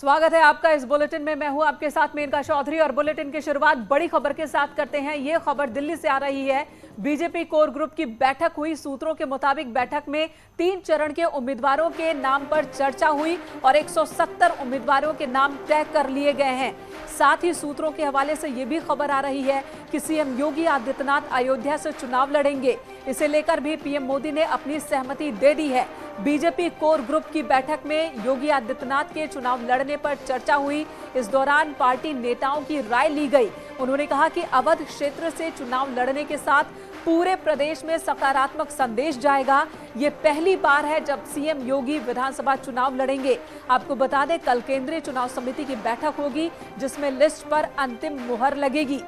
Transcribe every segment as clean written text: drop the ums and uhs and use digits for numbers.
स्वागत है आपका इस बुलेटिन में। मैं हूं आपके साथ मेनका चौधरी और बुलेटिन की शुरुआत बड़ी खबर के साथ करते हैं। ये खबर दिल्ली से आ रही है। बीजेपी कोर ग्रुप की बैठक हुई। सूत्रों के मुताबिक बैठक में 3 चरण के उम्मीदवारों के नाम पर चर्चा हुई और 170 उम्मीदवारों के नाम तय कर लिए गए हैं। साथ ही सूत्रों के हवाले से यह भी खबर आ रही है कि सीएम योगी आदित्यनाथ अयोध्या से चुनाव लड़ेंगे। इसे लेकर भी पीएम मोदी ने अपनी सहमति दे दी है। बीजेपी कोर ग्रुप की बैठक में योगी आदित्यनाथ के चुनाव लड़ने पर चर्चा हुई। इस दौरान पार्टी नेताओं की राय ली गई। उन्होंने कहा कि अवध क्षेत्र से चुनाव लड़ने के साथ पूरे प्रदेश में सकारात्मक संदेश जाएगा। ये पहली बार है जब सीएम योगी विधानसभा चुनाव लड़ेंगे। आपको बता दें, कल केंद्रीय चुनाव समिति की बैठक होगी जिसमें लिस्ट पर अंतिम मुहर लगेगी।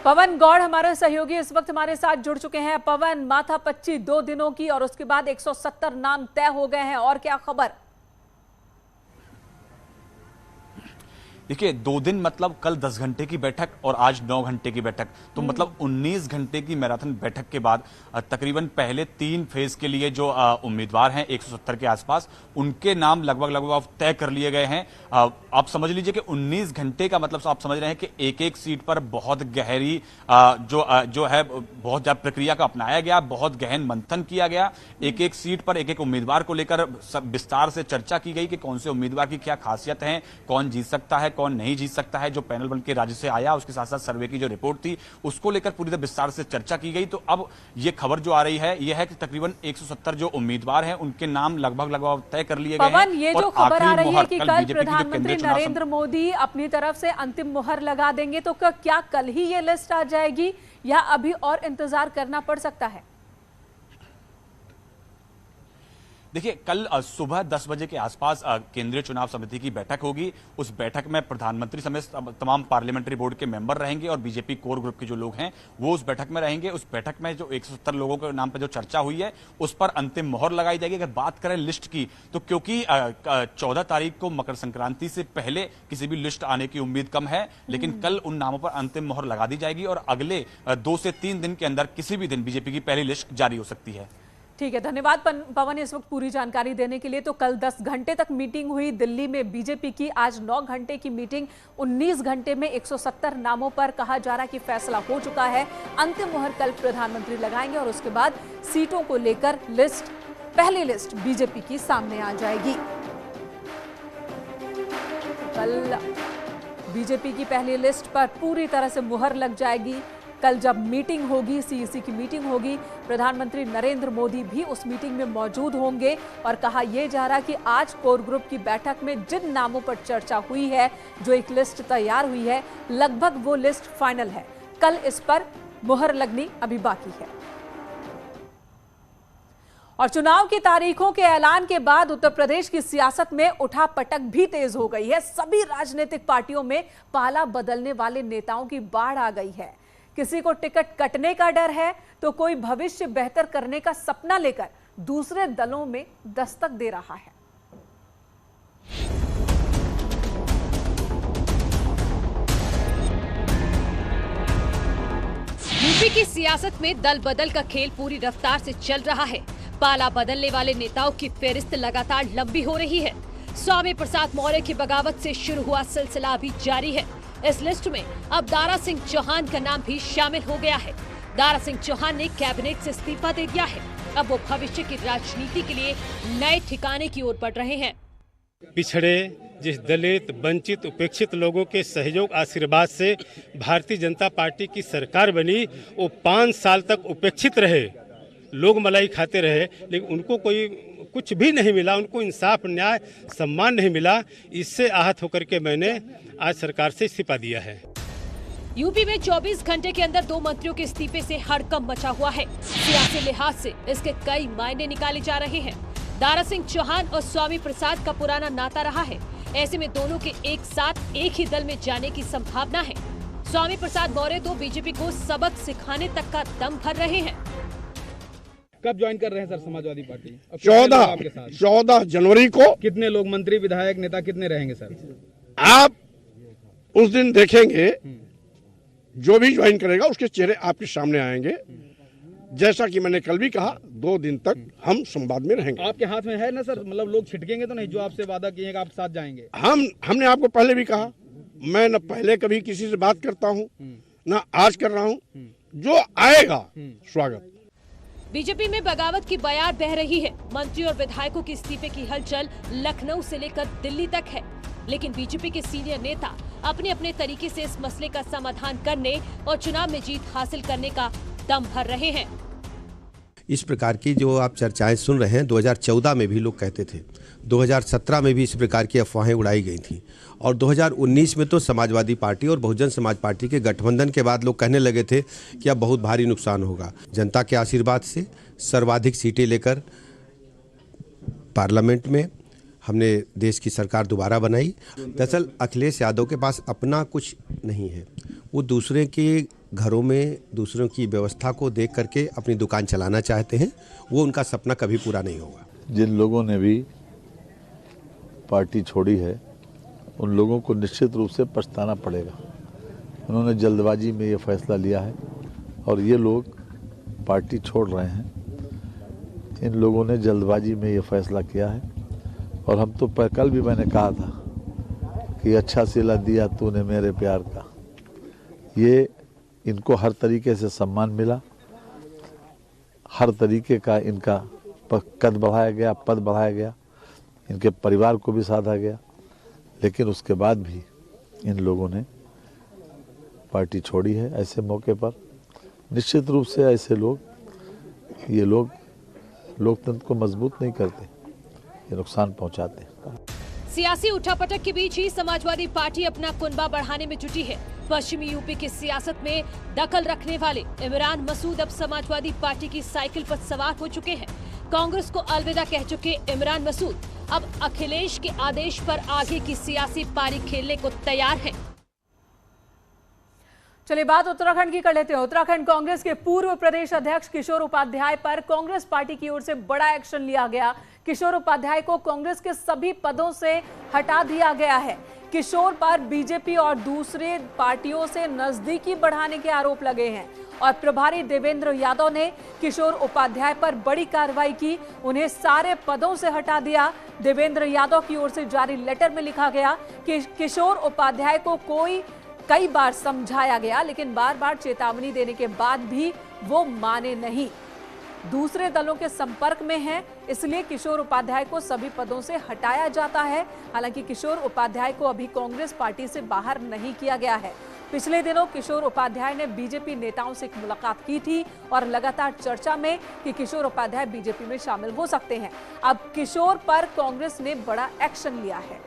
पवन गौड़ हमारे सहयोगी इस वक्त हमारे साथ जुड़ चुके हैं। पवन, माथापच्ची 2 दिनों की और उसके बाद 170 नाम तय हो गए हैं, और क्या खबर? देखिए, 2 दिन मतलब कल 10 घंटे की बैठक और आज 9 घंटे की बैठक, तो मतलब 19 घंटे की मैराथन बैठक के बाद तकरीबन पहले 3 फेज के लिए जो उम्मीदवार हैं 170 के आसपास, उनके नाम लगभग तय कर लिए गए हैं। आप समझ लीजिए कि 19 घंटे का मतलब आप समझ रहे हैं कि एक सीट पर बहुत गहरी जो है बहुत ज्यादा प्रक्रिया का अपनाया गया, बहुत गहन मंथन किया गया। एक सीट पर एक उम्मीदवार को लेकर विस्तार से चर्चा की गई कि कौन से उम्मीदवार की क्या खासियत है, कौन जीत सकता है, कौन नहीं जीत सकता है। जो पैनल बन के राज्य से आया, उसके साथ साथ सर्वे की जो रिपोर्ट थी उसको लेकर पूरी तरह विस्तार से चर्चा की गई। तो अब ये खबर जो आ रही है यह है कि तकरीबन 170 जो उम्मीदवार हैं उनके नाम लगभग तय कर लिए गए हैं। ये जो खबर आ रही है कि कल प्रधानमंत्री नरेंद्र मोदी अपनी तरफ से अंतिम मुहर लगा देंगे, तो क्या कल ही ये लिस्ट आ जाएगी या अभी और इंतजार करना पड़ सकता है? देखिए, कल सुबह 10 बजे के आसपास केंद्रीय चुनाव समिति की बैठक होगी। उस बैठक में प्रधानमंत्री समेत तमाम पार्लियामेंट्री बोर्ड के मेंबर रहेंगे और बीजेपी कोर ग्रुप के जो लोग हैं वो उस बैठक में रहेंगे। उस बैठक में जो 170 लोगों के नाम पर जो चर्चा हुई है उस पर अंतिम मोहर लगाई जाएगी। अगर बात करें लिस्ट की, तो क्योंकि 14 तारीख को मकर संक्रांति से पहले किसी भी लिस्ट आने की उम्मीद कम है, लेकिन कल उन नामों पर अंतिम मोहर लगा दी जाएगी और अगले 2 से 3 दिन के अंदर किसी भी दिन बीजेपी की पहली लिस्ट जारी हो सकती है। ठीक है, धन्यवाद पवन इस वक्त पूरी जानकारी देने के लिए। तो कल 10 घंटे तक मीटिंग हुई दिल्ली में बीजेपी की। आज 9 घंटे की मीटिंग। 19 घंटे में 170 नामों पर कहा जा रहा है कि फैसला हो चुका है। अंतिम मुहर कल प्रधानमंत्री लगाएंगे और उसके बाद सीटों को लेकर पहली लिस्ट बीजेपी की सामने आ जाएगी। कल बीजेपी की पहली लिस्ट पर पूरी तरह से मुहर लग जाएगी। कल जब मीटिंग होगी, सीईसी की मीटिंग होगी, प्रधानमंत्री नरेंद्र मोदी भी उस मीटिंग में मौजूद होंगे। और कहा यह जा रहा कि आज कोर ग्रुप की बैठक में जिन नामों पर चर्चा हुई है, जो एक लिस्ट तैयार हुई है, लगभग वो लिस्ट फाइनल है। कल इस पर मुहर लगनी अभी बाकी है। और चुनाव की तारीखों के ऐलान के बाद उत्तर प्रदेश की सियासत में उठापटक भी तेज हो गई है। सभी राजनीतिक पार्टियों में पाला बदलने वाले नेताओं की बाढ़ आ गई है। किसी को टिकट कटने का डर है, तो कोई भविष्य बेहतर करने का सपना लेकर दूसरे दलों में दस्तक दे रहा है। यूपी की सियासत में दल बदल का खेल पूरी रफ्तार से चल रहा है। पाला बदलने वाले नेताओं की फेहरिस्त लगातार लंबी हो रही है। स्वामी प्रसाद मौर्य की बगावत से शुरू हुआ सिलसिला अभी जारी है। इस लिस्ट में अब दारा सिंह चौहान का नाम भी शामिल हो गया है। दारा सिंह चौहान ने कैबिनेट से इस्तीफा दे दिया है। अब वो भविष्य की राजनीति के लिए नए ठिकाने की ओर बढ़ रहे हैं। पिछड़े, जिस दलित, वंचित, उपेक्षित लोगों के सहयोग आशीर्वाद से भारतीय जनता पार्टी की सरकार बनी, वो 5 साल तक उपेक्षित रहे, लोग मलाई खाते रहे, लेकिन उनको कुछ भी नहीं मिला, उनको इंसाफ, न्याय, सम्मान नहीं मिला। इससे आहत होकर के मैंने आज सरकार से इस्तीफा दिया है। यूपी में 24 घंटे के अंदर 2 मंत्रियों के इस्तीफे से हड़कंप मचा हुआ है। सियासी लिहाज से इसके कई मायने निकाले जा रहे हैं। दारा सिंह चौहान और स्वामी प्रसाद का पुराना नाता रहा है। ऐसे में दोनों के एक साथ एक ही दल में जाने की संभावना है। स्वामी प्रसाद मौर्य तो बीजेपी को सबक सिखाने तक का दम भर रहे हैं। कब ज्वाइन कर रहे हैं सर समाजवादी पार्टी? 14 जनवरी को। कितने लोग, मंत्री, विधायक, नेता कितने रहेंगे सर? आप उस दिन देखेंगे, जो भी ज्वाइन करेगा उसके चेहरे आपके सामने आएंगे। जैसा कि मैंने कल भी कहा 2 दिन तक हम संवाद में रहेंगे। आपके हाथ में है ना सर, मतलब लोग छिटकेंगे तो नहीं, जो आपसे वादा किए कि आप साथ जाएंगे? हमने आपको पहले भी कहा, मैं न पहले कभी किसी से बात करता हूँ न आज कर रहा हूँ, जो आएगा स्वागत। बीजेपी में बगावत की बयार बह रही है। मंत्री और विधायकों के इस्तीफे की हलचल लखनऊ से लेकर दिल्ली तक है, लेकिन बीजेपी के सीनियर नेता अपने अपने तरीके से इस मसले का समाधान करने और चुनाव में जीत हासिल करने का दम भर रहे हैं। इस प्रकार की जो आप चर्चाएं सुन रहे हैं 2014 में भी लोग कहते थे, 2017 में भी इस प्रकार की अफवाहें उड़ाई गई थी, और 2019 में तो समाजवादी पार्टी और बहुजन समाज पार्टी के गठबंधन के बाद लोग कहने लगे थे कि अब बहुत भारी नुकसान होगा। जनता के आशीर्वाद से सर्वाधिक सीटें लेकर पार्लियामेंट में हमने देश की सरकार दोबारा बनाई। दरअसल अखिलेश यादव के पास अपना कुछ नहीं है, वो दूसरे के घरों में दूसरों की व्यवस्था को देख करके अपनी दुकान चलाना चाहते हैं, वो उनका सपना कभी पूरा नहीं होगा। जिन लोगों ने भी पार्टी छोड़ी है उन लोगों को निश्चित रूप से पछताना पड़ेगा। उन्होंने जल्दबाजी में ये फैसला लिया है और ये लोग पार्टी छोड़ रहे हैं। इन लोगों ने जल्दबाजी में ये फैसला किया है और हम तो कल भी मैंने कहा था कि अच्छा सिला दिया तूने मेरे प्यार का। ये इनको हर तरीके से सम्मान मिला, हर तरीके का इनका कद बढ़ाया गया, पद बढ़ाया गया, इनके परिवार को भी साधा गया, लेकिन उसके बाद भी इन लोगों ने पार्टी छोड़ी है। ऐसे मौके पर निश्चित रूप से ऐसे लोग, ये लोग लोकतंत्र को मजबूत नहीं करते, ये नुकसान पहुंचाते हैं। सियासी उठापटक के बीच ही समाजवादी पार्टी अपना कुनबा बढ़ाने में जुटी है। पश्चिमी यूपी की सियासत में दखल रखने वाले इमरान मसूद अब समाजवादी पार्टी की साइकिल पर सवार हो चुके हैं। कांग्रेस को अलविदा कह चुके इमरान मसूद अब अखिलेश के आदेश पर आगे की सियासी पारी खेलने को तैयार हैं। चलिए बात उत्तराखंड की कर लेते हैं। उत्तराखंड कांग्रेस के पूर्व प्रदेश अध्यक्ष किशोर उपाध्याय पर कांग्रेस पार्टी की ओर से बड़ा एक्शन लिया गया। किशोर उपाध्याय को कांग्रेस के सभी पदों से हटा दिया गया है। किशोर पर बीजेपी और दूसरे पार्टियों से नजदीकी बढ़ाने के आरोप लगे हैं और प्रभारी देवेंद्र यादव ने किशोर उपाध्याय पर बड़ी कार्रवाई की, उन्हें सारे पदों से हटा दिया। देवेंद्र यादव की ओर से जारी लेटर में लिखा गया कि किशोर उपाध्याय को कई बार समझाया गया, लेकिन बार बार चेतावनी देने के बाद भी वो माने नहीं। दूसरे दलों के संपर्क में हैं, इसलिए किशोर उपाध्याय को सभी पदों से हटाया जाता है। हालांकि किशोर उपाध्याय को अभी कांग्रेस पार्टी से बाहर नहीं किया गया है। पिछले दिनों किशोर उपाध्याय ने बीजेपी नेताओं से एक मुलाकात की थी और लगातार चर्चा में कि किशोर उपाध्याय बीजेपी में शामिल हो सकते हैं। अब किशोर पर कांग्रेस ने बड़ा एक्शन लिया है।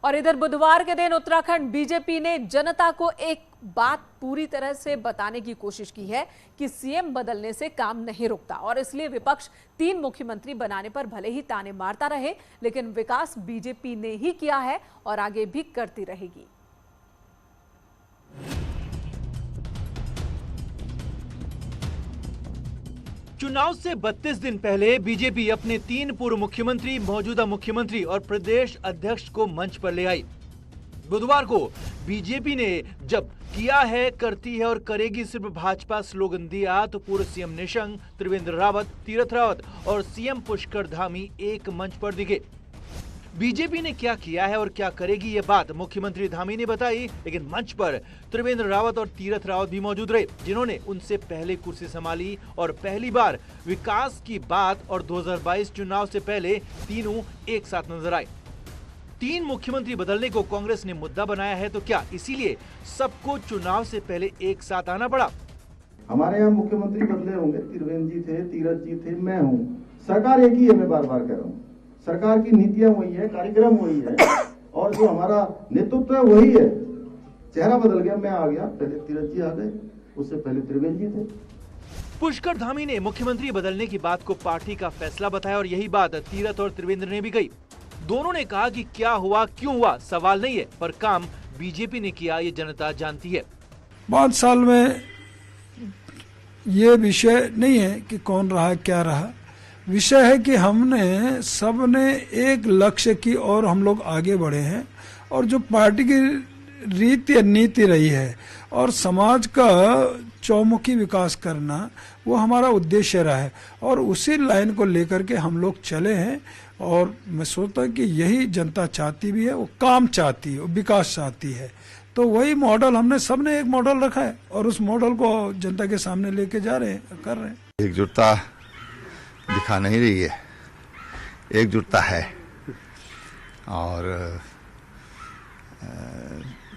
और इधर बुधवार के दिन उत्तराखंड बीजेपी ने जनता को एक बात पूरी तरह से बताने की कोशिश की है कि सीएम बदलने से काम नहीं रुकता और इसलिए विपक्ष 3 मुख्यमंत्री बनाने पर भले ही ताने मारता रहे, लेकिन विकास बीजेपी ने ही किया है और आगे भी करती रहेगी। चुनाव से 32 दिन पहले बीजेपी अपने 3 पूर्व मुख्यमंत्री, मौजूदा मुख्यमंत्री और प्रदेश अध्यक्ष को मंच पर ले आई। बुधवार को बीजेपी ने जब किया है, करती है और करेगी सिर्फ भाजपा स्लोगन दिया तो पूर्व सीएम निशंक, त्रिवेंद्र रावत, तीरथ रावत और सीएम पुष्कर धामी एक मंच पर दिखे। बीजेपी ने क्या किया है और क्या करेगी ये बात मुख्यमंत्री धामी ने बताई, लेकिन मंच पर त्रिवेंद्र रावत और तीरथ रावत भी मौजूद रहे, जिन्होंने उनसे पहले कुर्सी संभाली और पहली बार विकास की बात और 2022 चुनाव से पहले तीनों एक साथ नजर आए। 3 मुख्यमंत्री बदलने को कांग्रेस ने मुद्दा बनाया है, तो क्या इसीलिए सबको चुनाव से पहले एक साथ आना पड़ा? हमारे यहाँ मुख्यमंत्री बदले होंगे, त्रिवेंद्र जी थे, तीरथ जी थे, मैं हूँ, सरकार एक ही है। मैं बार बार कह रहा हूँ, सरकार की नीतियां वही है, कार्यक्रम वही है और जो हमारा नेतृत्व है वही है। चेहरा बदल गया, मैं आ गया, पहले तीरथ जी आ गए, उससे पहले त्रिवेंद्र जी थे। पुष्कर धामी ने मुख्यमंत्री बदलने की बात को पार्टी का फैसला बताया और यही बात तीरथ और त्रिवेंद्र ने भी कही। दोनों ने कहा कि क्या हुआ, क्यों हुआ, सवाल नहीं है, पर काम बीजेपी ने किया ये जनता जानती है। 5 साल में ये विषय नहीं है कि कौन रहा क्या रहा, विषय है कि हमने सबने एक लक्ष्य की ओर हम लोग आगे बढ़े हैं और जो पार्टी की रीति या नीति रही है, और समाज का चौमुखी विकास करना वो हमारा उद्देश्य रहा है, और उसी लाइन को लेकर के हम लोग चले हैं। और मैं सोचता हूँ कि यही जनता चाहती भी है, वो काम चाहती है, वो विकास चाहती है। तो वही मॉडल हमने सबने एक मॉडल रखा है और उस मॉडल को जनता के सामने लेके जा रहे हैं, कर रहे हैं। एकजुटता दिखा नहीं रही है, एकजुटता है। और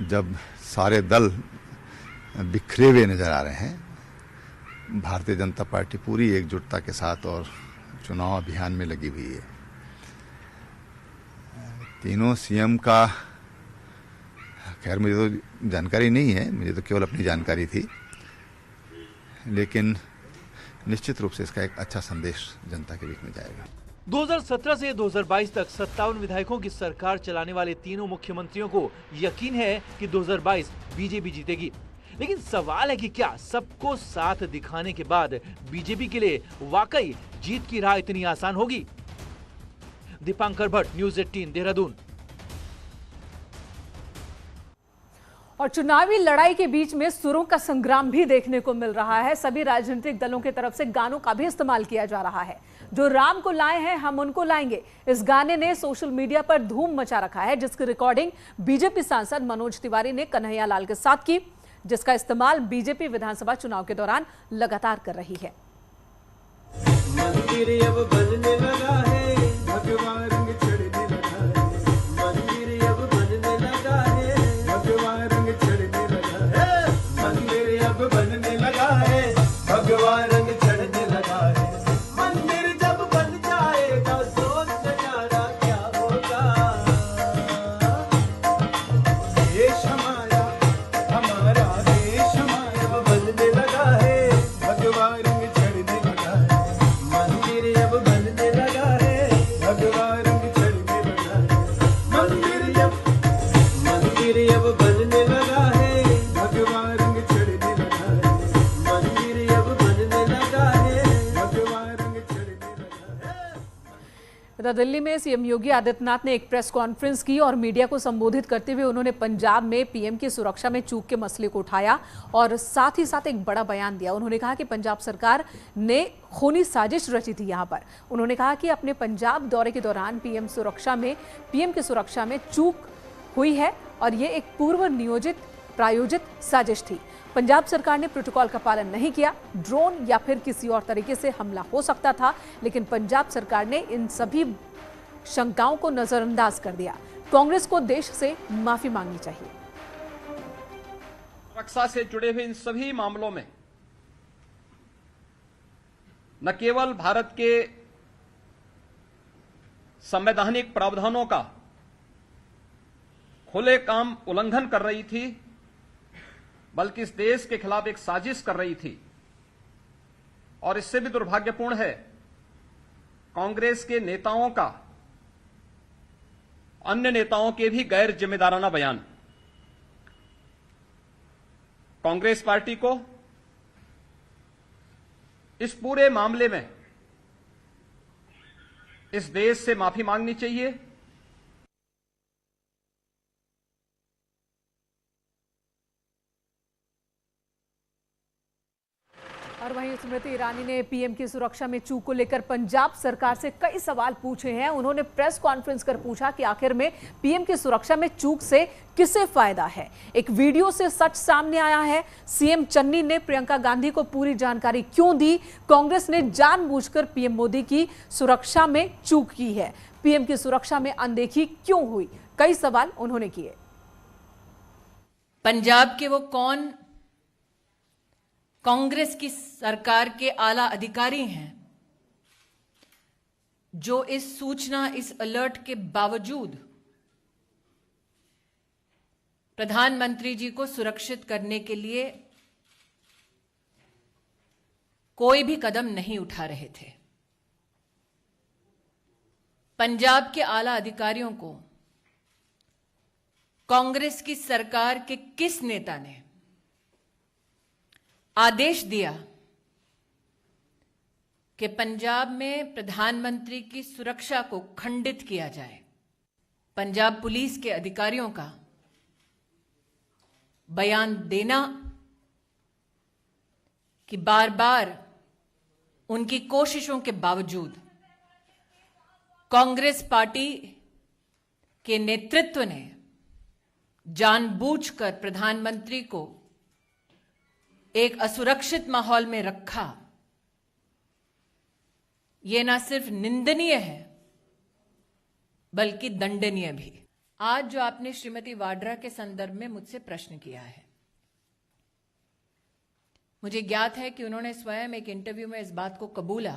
जब सारे दल बिखरे हुए नजर आ रहे हैं, भारतीय जनता पार्टी पूरी एकजुटता के साथ और चुनाव अभियान में लगी हुई है। तीनों सीएम का, खैर मुझे तो जानकारी नहीं है, मुझे तो केवल अपनी जानकारी थी, लेकिन निश्चित रूप से इसका एक अच्छा संदेश जनता के बीच में जाएगा। 2017 से 2022 तक 57 विधायकों की सरकार चलाने वाले तीनों मुख्यमंत्रियों को यकीन है कि 2022 बीजेपी जीतेगी। लेकिन सवाल है कि क्या सबको साथ दिखाने के बाद बीजेपी के लिए वाकई जीत की राह इतनी आसान होगी? दीपांकर भट्ट, न्यूज़ 18, देहरादून। और चुनावी लड़ाई के बीच में सुरों का संग्राम भी देखने को मिल रहा है। सभी राजनीतिक दलों की तरफ से गानों का भी इस्तेमाल किया जा रहा है। जो राम को लाए हैं हम उनको लाएंगे, इस गाने ने सोशल मीडिया पर धूम मचा रखा है, जिसकी रिकॉर्डिंग बीजेपी सांसद मनोज तिवारी ने कन्हैया लाल के साथ की, जिसका इस्तेमाल बीजेपी विधानसभा चुनाव के दौरान लगातार कर रही है। मंदिर अब बनने लगा है, भगवान रंग चढ़ने लगा है। मंदिर अब बनने लगा है, भगवान रंग चढ़ने लगा है। मंदिर अब बनने लगा है, भगवान रंग चढ़ने लगा है। मंदिर जब बन जाएगा सोच नजारा क्या होगा। देश हमारा, हमारा देश हमारा बनने लगा है, भगवान रंग चढ़ने लगा है। मंदिर अब बनने लगा है, भगवान रंग चढ़ने लगा है। मंदिर अब बनने लगा है, भगवान रंग चढ़ने लगा है। मंदिर अब बनने लगा है, भगवान रंग चढ़ने लगा है। दिल्ली में सीएम योगी आदित्यनाथ ने एक प्रेस कॉन्फ्रेंस की और मीडिया को संबोधित करते हुए उन्होंने पंजाब में पीएम की सुरक्षा में चूक के मसले को उठाया और साथ ही साथ एक बड़ा बयान दिया। उन्होंने कहा कि पंजाब सरकार ने खूनी साजिश रची थी। यहाँ पर उन्होंने कहा कि अपने पंजाब दौरे के दौरान पीएम की सुरक्षा में चूक हुई है और ये एक पूर्व नियोजित प्रायोजित साजिश थी। पंजाब सरकार ने प्रोटोकॉल का पालन नहीं किया, ड्रोन या फिर किसी और तरीके से हमला हो सकता था, लेकिन पंजाब सरकार ने इन सभी शंकाओं को नजरअंदाज कर दिया। कांग्रेस को देश से माफी मांगनी चाहिए। सुरक्षा से जुड़े हुए इन सभी मामलों में न केवल भारत के संवैधानिक प्रावधानों का खुले काम उल्लंघन कर रही थी, बल्कि इस देश के खिलाफ एक साजिश कर रही थी। और इससे भी दुर्भाग्यपूर्ण है कांग्रेस के नेताओं का, अन्य नेताओं के भी गैर जिम्मेदाराना बयान। कांग्रेस पार्टी को इस पूरे मामले में इस देश से माफी मांगनी चाहिए। और वहीं स्मृति ईरानी ने पीएम की सुरक्षा में चूक को लेकर पंजाब सरकार से कई सवाल पूछे हैं। उन्होंने प्रेस कॉन्फ्रेंस कर पूछा कि आखिर में पीएम की सुरक्षा में चूक से किसे फायदा है। एक वीडियो से सच सामने आया है। सीएम चन्नी ने प्रियंका गांधी को पूरी जानकारी क्यों दी? कांग्रेस ने जानबूझकर पीएम मोदी की सुरक्षा में चूक की है। पीएम की सुरक्षा में अनदेखी क्यों हुई? कई सवाल उन्होंने किए। पंजाब के वो कौन कांग्रेस की सरकार के आला अधिकारी हैं जो इस सूचना, इस अलर्ट के बावजूद प्रधानमंत्री जी को सुरक्षित करने के लिए कोई भी कदम नहीं उठा रहे थे? पंजाब के आला अधिकारियों को कांग्रेस की सरकार के किस नेता ने आदेश दिया कि पंजाब में प्रधानमंत्री की सुरक्षा को खंडित किया जाए? पंजाब पुलिस के अधिकारियों का बयान देना कि बार बार उनकी कोशिशों के बावजूद कांग्रेस पार्टी के नेतृत्व ने जानबूझकर प्रधानमंत्री को एक असुरक्षित माहौल में रखा, यह ना सिर्फ निंदनीय है बल्कि दंडनीय भी। आज जो आपने श्रीमती वाड्रा के संदर्भ में मुझसे प्रश्न किया है, मुझे ज्ञात है कि उन्होंने स्वयं एक इंटरव्यू में इस बात को कबूला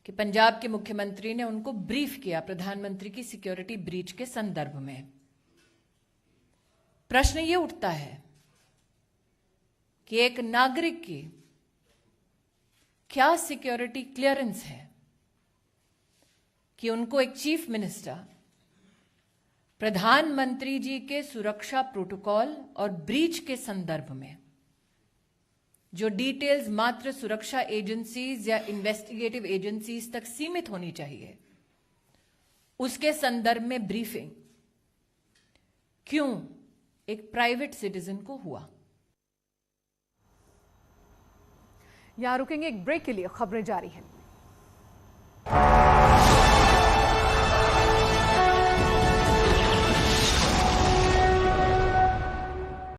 कि पंजाब के मुख्यमंत्री ने उनको ब्रीफ किया प्रधानमंत्री की सिक्योरिटी ब्रीच के संदर्भ में। प्रश्न ये उठता है कि एक नागरिक की क्या सिक्योरिटी क्लियरेंस है कि उनको एक चीफ मिनिस्टर प्रधानमंत्री जी के सुरक्षा प्रोटोकॉल और ब्रीच के संदर्भ में जो डिटेल्स मात्र सुरक्षा एजेंसीज या इन्वेस्टिगेटिव एजेंसीज तक सीमित होनी चाहिए, उसके संदर्भ में ब्रीफिंग क्यों एक प्राइवेट सिटीजन को हुआ। यहां रुकेंगे, एक ब्रेक के लिए खबरें जारी हैं।